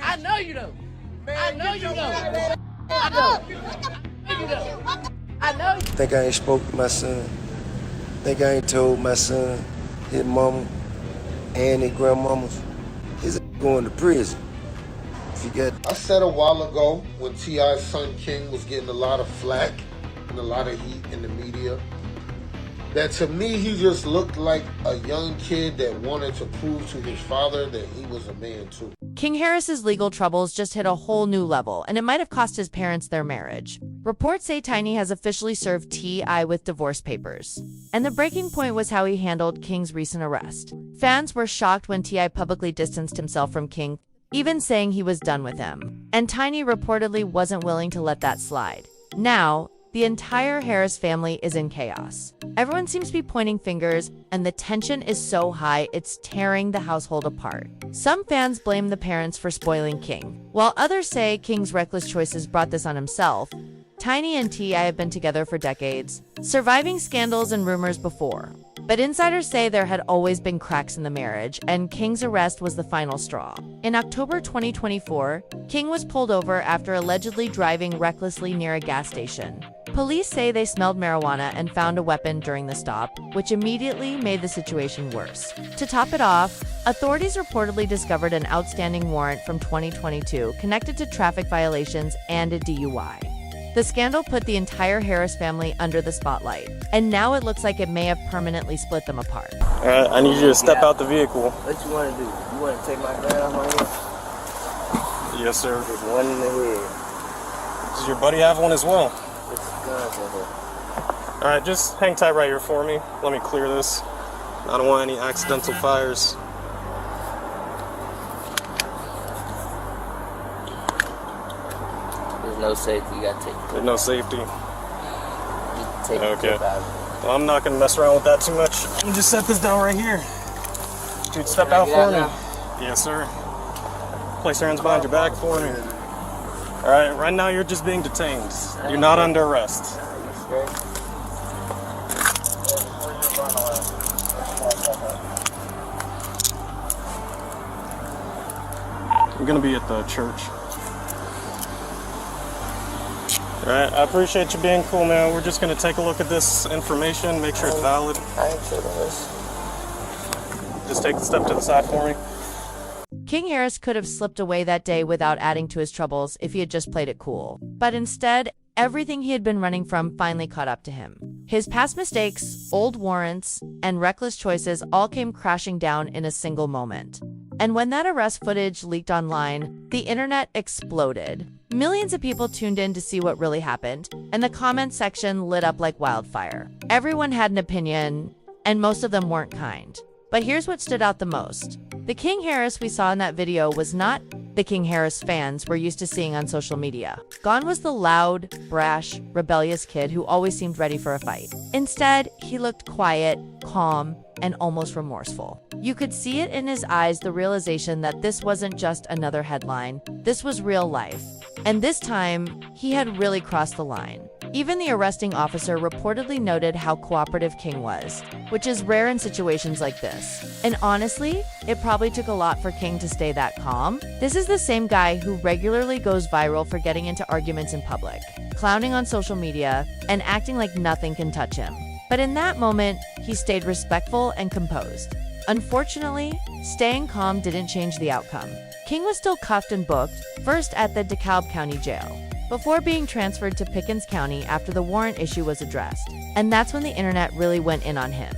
I know you know. I know you know. I know. You know. I know you. Think I ain't spoke to my son. Think I ain't told my son, his mama, and his grandmamas. His going to prison. I said a while ago when T.I.'s son King was getting a lot of flack and a lot of heat in the media, that to me he just looked like a young kid that wanted to prove to his father that he was a man too. King Harris's legal troubles just hit a whole new level, and it might have cost his parents their marriage. Reports say Tiny has officially served T.I. with divorce papers. And the breaking point was how he handled King's recent arrest. Fans were shocked when T.I. publicly distanced himself from King, even saying he was done with him. And Tiny reportedly wasn't willing to let that slide. Now, the entire Harris family is in chaos. Everyone seems to be pointing fingers, and the tension is so high it's tearing the household apart. Some fans blame the parents for spoiling King, while others say King's reckless choices brought this on himself. Tiny and T.I. have been together for decades, surviving scandals and rumors before. But insiders say there had always been cracks in the marriage, and King's arrest was the final straw. In October 2024, King was pulled over after allegedly driving recklessly near a gas station. Police say they smelled marijuana and found a weapon during the stop, which immediately made the situation worse. To top it off, authorities reportedly discovered an outstanding warrant from 2022 connected to traffic violations and a DUI. The scandal put the entire Harris family under the spotlight, and now it looks like it may have permanently split them apart. All right, I need you to step out the vehicle. What you want to do? You want to take my gun off my head? Yes, sir. There's one in the head. Does your buddy have one as well? It's guns in here. All right, just hang tight right here for me. Let me clear this. I don't want any accidental fires. There's no safety. You got to take. There's no safety. Take Okay. the out of Well, I'm not going to mess around with that too much. Let me just set this down right here. Dude, step Can I out get for out me. now? Yes, sir. Place your hands behind your back for me. All right, right now you're just being detained. You're not under arrest. You straight? I'm going to be at the church. All right, I appreciate you being cool, man. We're just going to take a look at this information, make sure it's valid. I ain't sure this. Just take a step to the side for me. King Harris could have slipped away that day without adding to his troubles if he had just played it cool. But instead, everything he had been running from finally caught up to him. His past mistakes, old warrants, and reckless choices all came crashing down in a single moment. And when that arrest footage leaked online, the internet exploded. Millions of people tuned in to see what really happened, and the comment section lit up like wildfire. Everyone had an opinion, and most of them weren't kind. But here's what stood out the most. The King Harris we saw in that video was not the King Harris fans we're used to seeing on social media. Gone was the loud, brash, rebellious kid who always seemed ready for a fight. Instead, he looked quiet, calm, and almost remorseful. You could see it in his eyes, the realization that this wasn't just another headline, this was real life. And this time, he had really crossed the line. Even the arresting officer reportedly noted how cooperative King was, which is rare in situations like this. And honestly, it probably took a lot for King to stay that calm. This is the same guy who regularly goes viral for getting into arguments in public, clowning on social media, and acting like nothing can touch him. But in that moment, he stayed respectful and composed. Unfortunately, staying calm didn't change the outcome. King was still cuffed and booked, first at the DeKalb County Jail, before being transferred to Pickens County after the warrant issue was addressed. And that's when the internet really went in on him.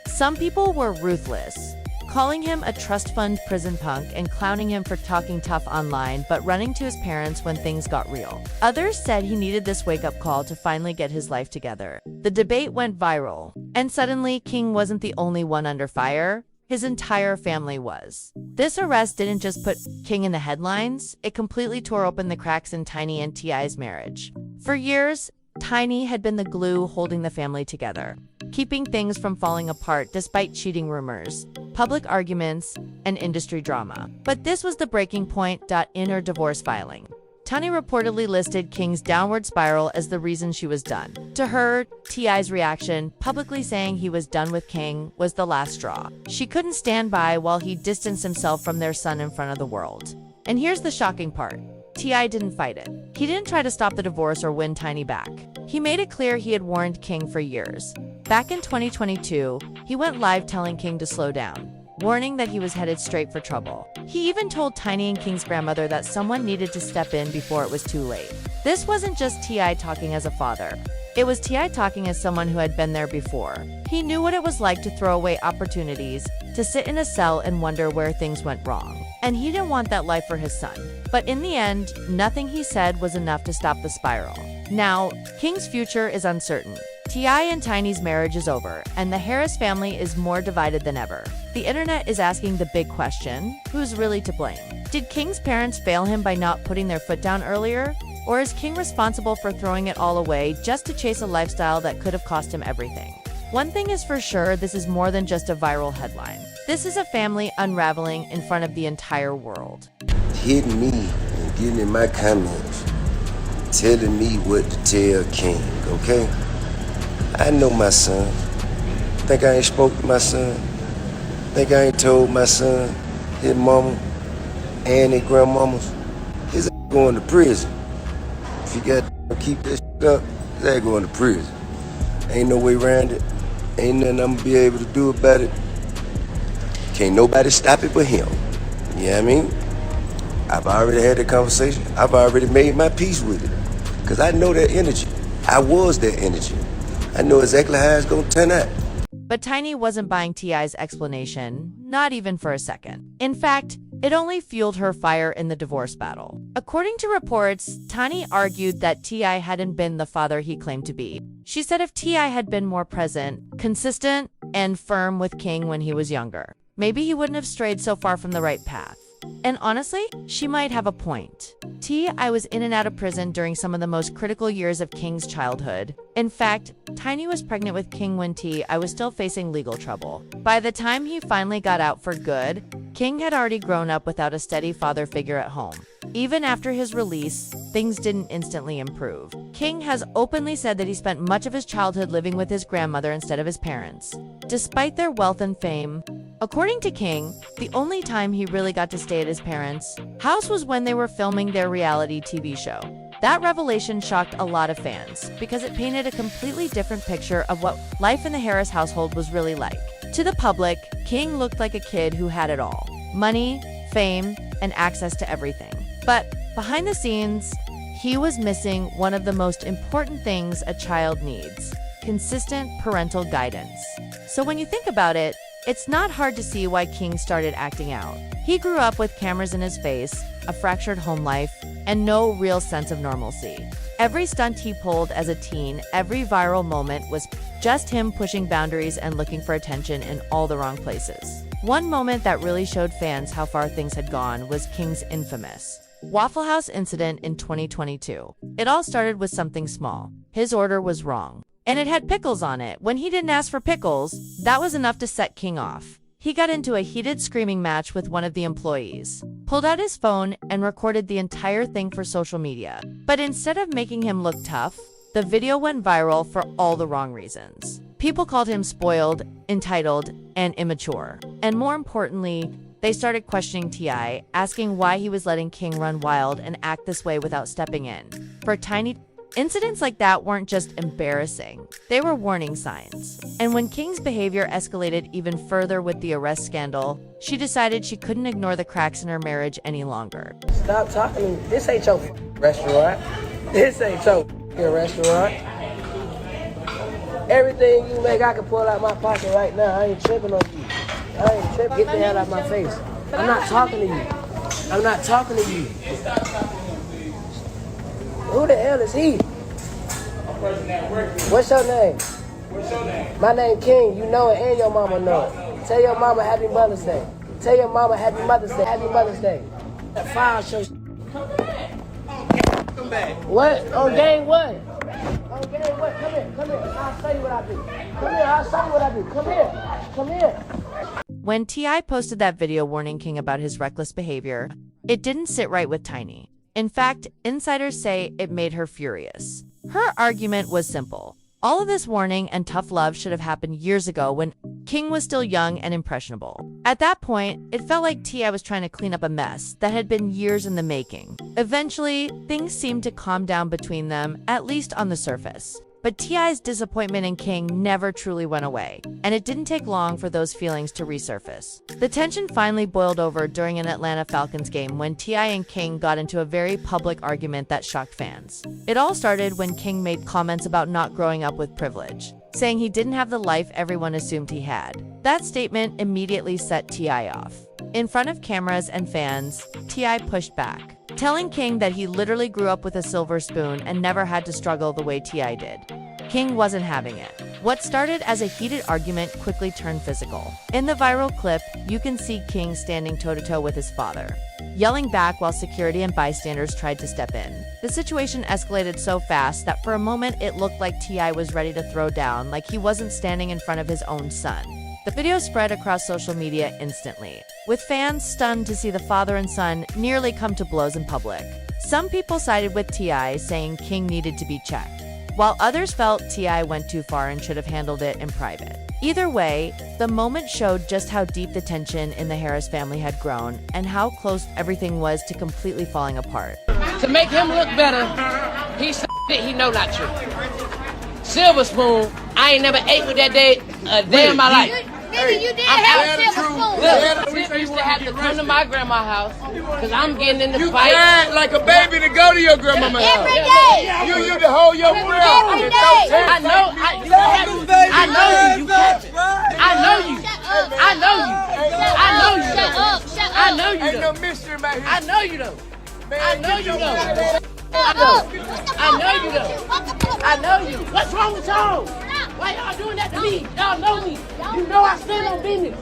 Some people were ruthless, calling him a trust fund prison punk and clowning him for talking tough online but running to his parents when things got real. Others said he needed this wake-up call to finally get his life together. The debate went viral, and suddenly King wasn't the only one under fire. His entire family was. This arrest didn't just put King in the headlines, it completely tore open the cracks in Tiny and T.I.'s marriage. For years, Tiny had been the glue holding the family together, keeping things from falling apart despite cheating rumors, public arguments, and industry drama. But this was the breaking point. In her divorce filing, Tiny reportedly listed King's downward spiral as the reason she was done. To her, T.I.'s reaction, publicly saying he was done with King, was the last straw. She couldn't stand by while he distanced himself from their son in front of the world. And here's the shocking part. T.I. didn't fight it. He didn't try to stop the divorce or win Tiny back. He made it clear he had warned King for years. Back in 2022, he went live telling King to slow down, warning that he was headed straight for trouble. He even told Tiny and King's grandmother that someone needed to step in before it was too late. This wasn't just T.I. talking as a father. It was T.I. talking as someone who had been there before. He knew what it was like to throw away opportunities, to sit in a cell and wonder where things went wrong. And he didn't want that life for his son. But in the end, nothing he said was enough to stop the spiral. Now, King's future is uncertain. T.I. and Tiny's marriage is over, and the Harris family is more divided than ever. The internet is asking the big question, who's really to blame? Did King's parents fail him by not putting their foot down earlier? Or is King responsible for throwing it all away just to chase a lifestyle that could have cost him everything? One thing is for sure, this is more than just a viral headline. This is a family unraveling in front of the entire world. Hitting me and getting in my comments, telling me what to tell King, okay? I know my son. Think I ain't spoke to my son? Think I ain't told my son, his mama, and his grandmamas, his going to prison. If you got to keep this up, his ass going to prison. Ain't no way around it. Ain't nothing I'm gonna be able to do about it. Can't nobody stop it but him. You know what I mean? I've already had the conversation. I've already made my peace with it. Because I know that energy. I was that energy. I know exactly how it's gonna turn out. But Tiny wasn't buying T.I.'s explanation, not even for a second. In fact, it only fueled her fire in the divorce battle. According to reports, Tiny argued that T.I. hadn't been the father he claimed to be. She said if T.I. had been more present, consistent, and firm with King when he was younger, maybe he wouldn't have strayed so far from the right path. And honestly, she might have a point. T.I. was in and out of prison during some of the most critical years of King's childhood. In fact, Tiny was pregnant with King when T.I. was still facing legal trouble. By the time he finally got out for good, King had already grown up without a steady father figure at home. Even after his release, things didn't instantly improve. King has openly said that he spent much of his childhood living with his grandmother instead of his parents. Despite their wealth and fame, according to King, the only time he really got to stay at his parents' house was when they were filming their reality TV show. That revelation shocked a lot of fans because it painted a completely different picture of what life in the Harris household was really like. To the public, King looked like a kid who had it all: money, fame, and access to everything. But behind the scenes, he was missing one of the most important things a child needs: consistent parental guidance. So when you think about it, it's not hard to see why King started acting out. He grew up with cameras in his face, a fractured home life, and no real sense of normalcy. Every stunt he pulled as a teen, every viral moment was just him pushing boundaries and looking for attention in all the wrong places. One moment that really showed fans how far things had gone was King's infamous Waffle House incident in 2022. It all started with something small. His order was wrong, and it had pickles on it. When he didn't ask for pickles, that was enough to set King off. He got into a heated screaming match with one of the employees, pulled out his phone, and recorded the entire thing for social media. But instead of making him look tough, the video went viral for all the wrong reasons. People called him spoiled, entitled, and immature. And more importantly, they started questioning T.I., asking why he was letting King run wild and act this way without stepping in. For Tiny, incidents like that weren't just embarrassing, they were warning signs. And when King's behavior escalated even further with the arrest scandal, she decided she couldn't ignore the cracks in her marriage any longer. Stop talking to me. This ain't your restaurant. This ain't your restaurant. Everything you make, I can pull out my pocket right now. I ain't tripping on you. I ain't tripping. Get the hell out of my face. I'm not talking to you. I'm not talking to you. Who the hell is he? What's your name? What's your name? My name King. You know it and your mama know it. Tell your mama Happy Mother's Day. Tell your mama Happy Mother's Day. Happy Mother's Day. That file show. Come back. What? On game what? On game what? Come here. Come here. I'll show you what I do. Come here. I'll show you what I do. Come here. Come here. When T.I. posted that video warning King about his reckless behavior, it didn't sit right with Tiny. In fact, insiders say it made her furious. Her argument was simple. All of this warning and tough love should have happened years ago when King was still young and impressionable. At that point, it felt like T.I. was trying to clean up a mess that had been years in the making. Eventually, things seemed to calm down between them, at least on the surface. But T.I.'s disappointment in King never truly went away, and it didn't take long for those feelings to resurface. The tension finally boiled over during an Atlanta Falcons game when T.I. and King got into a very public argument that shocked fans. It all started when King made comments about not growing up with privilege, saying he didn't have the life everyone assumed he had. That statement immediately set T.I. off. In front of cameras and fans, T.I. pushed back, telling King that he literally grew up with a silver spoon and never had to struggle the way T.I. did. King wasn't having it. What started as a heated argument quickly turned physical. In the viral clip, you can see King standing toe-to-toe with his father, yelling back while security and bystanders tried to step in. The situation escalated so fast that for a moment it looked like T.I. was ready to throw down, like he wasn't standing in front of his own son. The video spread across social media instantly, with fans stunned to see the father and son nearly come to blows in public. Some people sided with T.I., saying King needed to be checked, while others felt T.I. went too far and should have handled it in private. Either way, the moment showed just how deep the tension in the Harris family had grown and how close everything was to completely falling apart. To make him look better, he it, he know not to. Silver spoon, I ain't never ate with that day a day in my life. Nigga, you did have a silver spoon. Look, Tip used to have to come to my grandma's house because I'm getting in the You fight. cried like a baby to go to your grandmama's house. Every day. You used to hold your breath. Every day. I know, I know you capping. I know you. I know you. I know you. Shut up. Shut up. I know you. Ain't no mystery about here. I know you though. I know you though. Shut up. I know you though. I know you. What's wrong with y'all? Why y'all doing that to me? Y'all know me. You know I stand on business.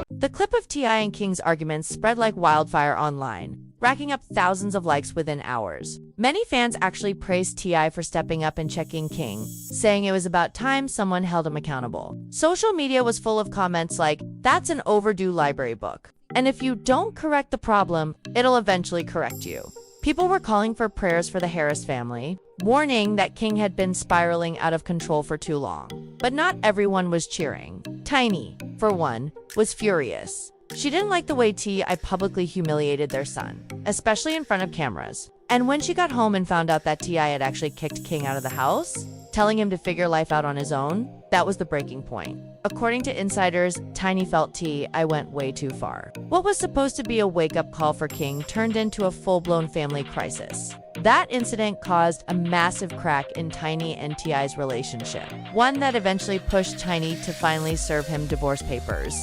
The clip of T.I. and King's arguments spread like wildfire online, racking up thousands of likes within hours. Many fans actually praised T.I. for stepping up and checking King, saying it was about time someone held him accountable. Social media was full of comments like, "That's an overdue library book. And if you don't correct the problem, it'll eventually correct you." People were calling for prayers for the Harris family, warning that King had been spiraling out of control for too long. But not everyone was cheering. Tiny, for one, was furious. She didn't like the way T.I. publicly humiliated their son, especially in front of cameras. And when she got home and found out that T.I. had actually kicked King out of the house, telling him to figure life out on his own, that was the breaking point. According to insiders, Tiny felt T.I. went way too far. What was supposed to be a wake-up call for King turned into a full-blown family crisis. That incident caused a massive crack in Tiny and T.I.'s relationship, one that eventually pushed Tiny to finally serve him divorce papers.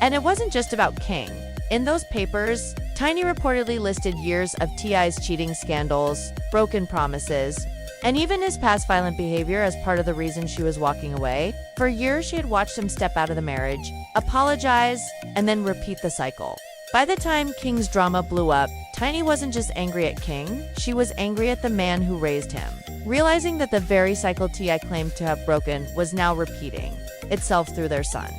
And it wasn't just about King. In those papers, Tiny reportedly listed years of T.I.'s cheating scandals, broken promises, and even his past violent behavior as part of the reason she was walking away. For years, she had watched him step out of the marriage, apologize, and then repeat the cycle. By the time King's drama blew up, Tiny wasn't just angry at King, she was angry at the man who raised him, realizing that the very cycle T.I. claimed to have broken was now repeating itself through their son.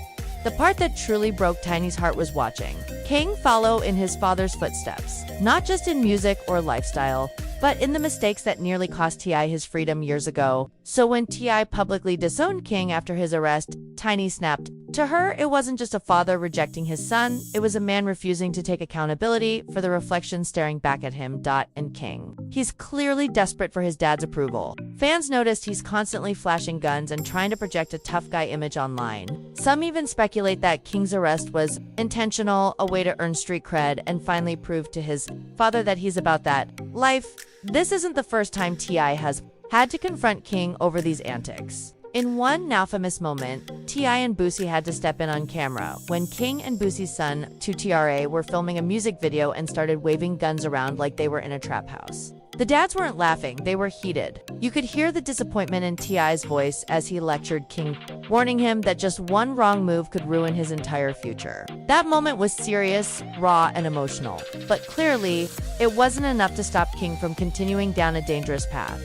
The part that truly broke Tiny's heart was watching King follow in his father's footsteps, not just in music or lifestyle, but in the mistakes that nearly cost T.I. his freedom years ago. So when T.I. publicly disowned King after his arrest, Tiny snapped. To her, it wasn't just a father rejecting his son, it was a man refusing to take accountability for the reflection staring back at him. And King. He's clearly desperate for his dad's approval. Fans noticed he's constantly flashing guns and trying to project a tough guy image online. Some even speculate that King's arrest was intentional, a way to earn street cred, and finally prove to his father that he's about that life. This isn't the first time T.I. has had to confront King over these antics. In one now famous moment, T.I. and Boosie had to step in on camera when King and Boosie's son, 2TRA, were filming a music video and started waving guns around like they were in a trap house. The dads weren't laughing, they were heated. You could hear the disappointment in T.I.'s voice as he lectured King, warning him that just one wrong move could ruin his entire future. That moment was serious, raw, and emotional. But clearly, it wasn't enough to stop King from continuing down a dangerous path.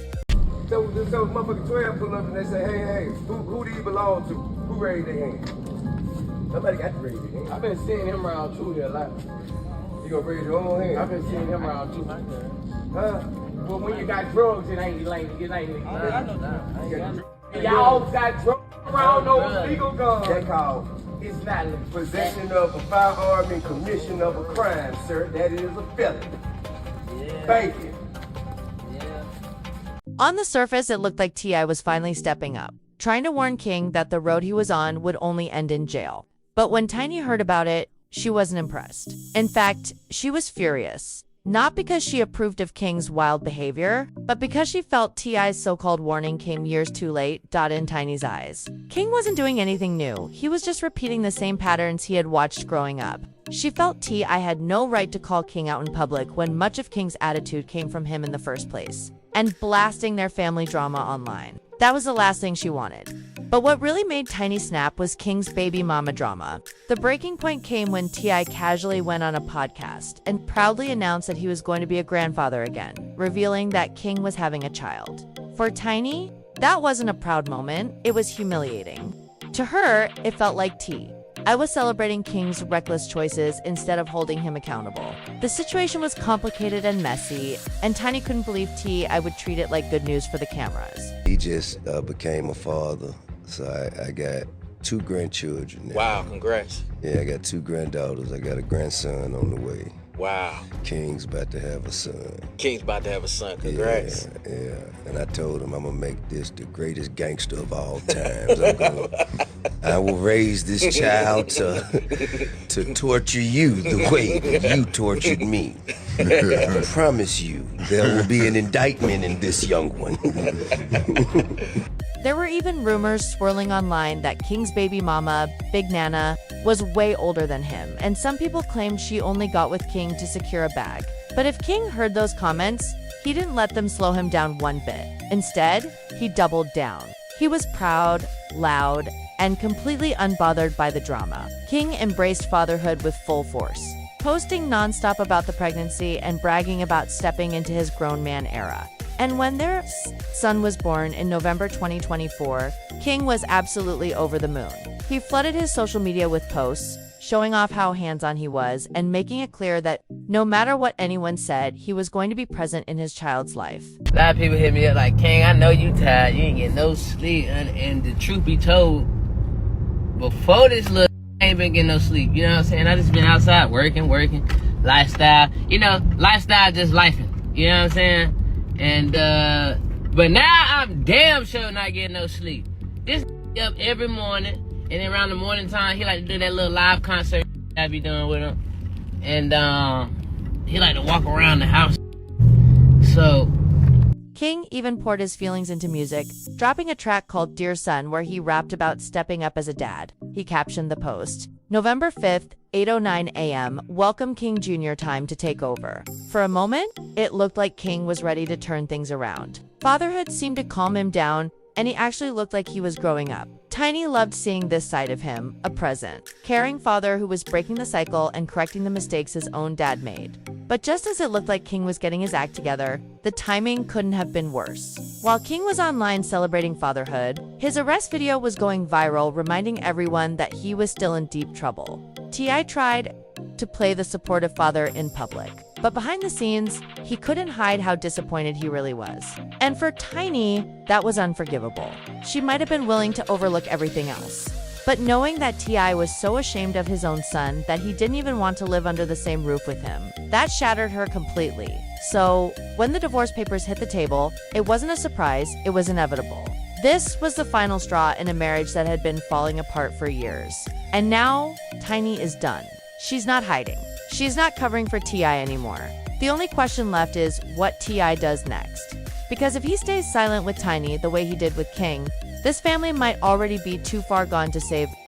So motherfucking 12 pull up and they say, hey, who do you belong to? Who raised their hand? Nobody got to raise their hand. I've been seeing him around too here a lot. You gonna raise your own hand? I've been seeing him around too. Huh? Well, when you got drugs, it ain't. I know that. Y'all got drunk around those legal guns. That called, it's not possession of a firearm and commission of a crime, sir. That is a felony. Yeah. Thank you. On the surface, it looked like T.I. was finally stepping up, trying to warn King that the road he was on would only end in jail. But when Tiny heard about it, she wasn't impressed. In fact, she was furious. Not because she approved of King's wild behavior, but because she felt T.I.'s so-called warning came years too late, in Tiny's eyes. King wasn't doing anything new. He was just repeating the same patterns he had watched growing up. She felt T.I. had no right to call King out in public when much of King's attitude came from him in the first place, and blasting their family drama online. That was the last thing she wanted. But what really made Tiny snap was King's baby mama drama. The breaking point came when T.I. casually went on a podcast and proudly announced that he was going to be a grandfather again, revealing that King was having a child. For Tiny, that wasn't a proud moment, it was humiliating. To her, it felt like I was celebrating King's reckless choices instead of holding him accountable. The situation was complicated and messy, and Tiny couldn't believe I would treat it like good news for the cameras. He just became a father, so I got 2 grandchildren now. Wow, congrats. Yeah, I got 2 granddaughters. I got a grandson on the way. Wow. King's about to have a son. King's about to have a son. Congrats. Yeah. And I told him I'm gonna make this the greatest gangster of all times. I will raise this child to torture you the way that you tortured me. I promise you, there will be an indictment in this young one. There were even rumors swirling online that King's baby mama, Big Nana, was way older than him, and some people claimed she only got with King to secure a bag. But if King heard those comments, he didn't let them slow him down one bit. Instead, he doubled down. He was proud, loud, and completely unbothered by the drama. King embraced fatherhood with full force, posting nonstop about the pregnancy and bragging about stepping into his grown man era. And when their son was born in November 2024, King was absolutely over the moon. He flooded his social media with posts, showing off how hands-on he was and making it clear that no matter what anyone said, he was going to be present in his child's life. A lot of people hit me up like, King, I know you tired, you ain't getting no sleep. And the truth be told, before this I ain't been getting no sleep. You know what I'm saying? I just been outside working, lifestyle. You know, lifestyle just lifing. You know what I'm saying? And, but now I'm damn sure not getting no sleep. This up every morning, and then around the morning time, he like to do that little live concert I be doing with him. And, he like to walk around the house. So, King even poured his feelings into music, dropping a track called Dear Son where he rapped about stepping up as a dad. He captioned the post, November 5th, 8:09 a.m., welcome King Jr. time to take over. For a moment, it looked like King was ready to turn things around. Fatherhood seemed to calm him down, and he actually looked like he was growing up. Tiny loved seeing this side of him, a present, caring father who was breaking the cycle and correcting the mistakes his own dad made. But just as it looked like King was getting his act together, the timing couldn't have been worse. While King was online celebrating fatherhood, his arrest video was going viral, reminding everyone that he was still in deep trouble. T.I. tried to play the supportive father in public, but behind the scenes, he couldn't hide how disappointed he really was. And for Tiny, that was unforgivable. She might have been willing to overlook everything else. But knowing that T.I. was so ashamed of his own son that he didn't even want to live under the same roof with him, that shattered her completely. So, when the divorce papers hit the table, it wasn't a surprise, it was inevitable. This was the final straw in a marriage that had been falling apart for years. And now, Tiny is done. She's not hiding. She's not covering for T.I. anymore. The only question left is what T.I. does next. Because if he stays silent with Tiny the way he did with King, this family might already be too far gone to save